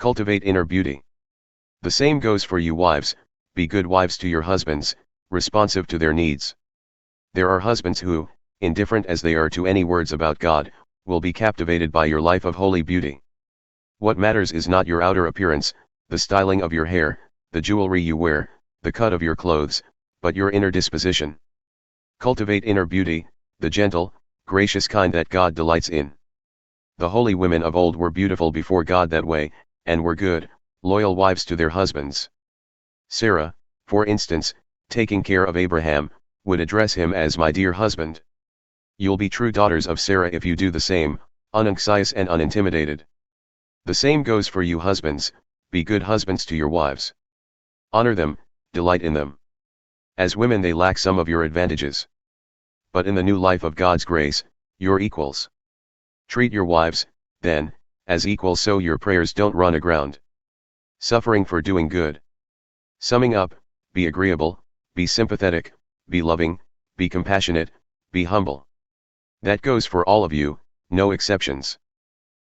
Cultivate inner beauty. The same goes for you wives, be good wives to your husbands, responsive to their needs. There are husbands who, indifferent as they are to any words about God, will be captivated by your life of holy beauty. What matters is not your outer appearance, the styling of your hair, the jewelry you wear, the cut of your clothes, but your inner disposition. Cultivate inner beauty, the gentle, gracious kind that God delights in. The holy women of old were beautiful before God that way, and were good, loyal wives to their husbands. Sarah, for instance, taking care of Abraham, would address him as my dear husband. You'll be true daughters of Sarah if you do the same, unanxious and unintimidated. The same goes for you husbands, be good husbands to your wives. Honor them, delight in them. As women they lack some of your advantages. But in the new life of God's grace, you're equals. Treat your wives, then, as equals so your prayers don't run aground. Suffering for doing good. Summing up, be agreeable, be sympathetic, be loving, be compassionate, be humble. That goes for all of you, no exceptions.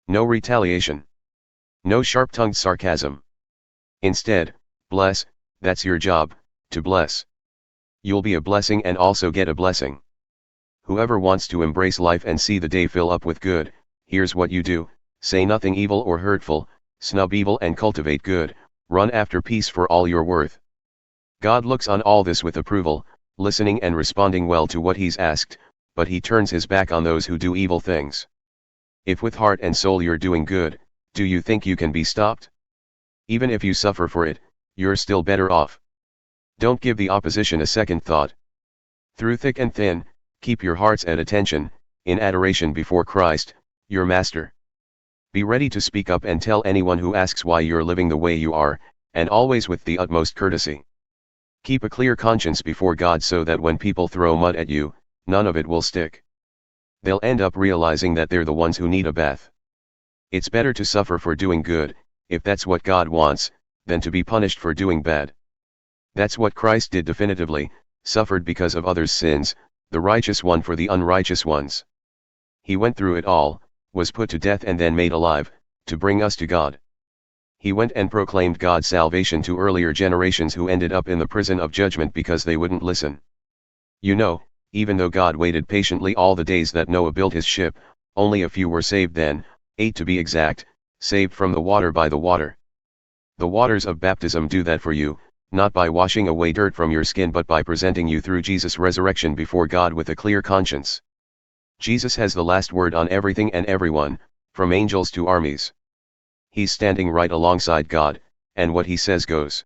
No retaliation. No sharp-tongued sarcasm. Instead, bless, that's your job, to bless. You'll be a blessing and also get a blessing. Whoever wants to embrace life and see the day fill up with good, here's what you do: say nothing evil or hurtful, snub evil and cultivate good, run after peace for all you're worth. God looks on all this with approval, listening and responding well to what he's asked, but he turns his back on those who do evil things. If with heart and soul you're doing good, do you think you can be stopped? Even if you suffer for it, you're still better off. Don't give the opposition a second thought. Through thick and thin, keep your hearts at attention, in adoration before Christ, your Master. Be ready to speak up and tell anyone who asks why you're living the way you are, and always with the utmost courtesy. Keep a clear conscience before God so that when people throw mud at you, none of it will stick. They'll end up realizing that they're the ones who need a bath. It's better to suffer for doing good, if that's what God wants, than to be punished for doing bad. That's what Christ did definitively, suffered because of others' sins, the righteous one for the unrighteous ones. He went through it all, was put to death and then made alive, to bring us to God. He went and proclaimed God's salvation to earlier generations who ended up in the prison of judgment because they wouldn't listen. You know, even though God waited patiently all the days that Noah built his ship, only a few were saved then, 8 to be exact, saved from the water by the water. The waters of baptism do that for you, not by washing away dirt from your skin but by presenting you through Jesus' resurrection before God with a clear conscience. Jesus has the last word on everything and everyone, from angels to armies. He's standing right alongside God, and what he says goes.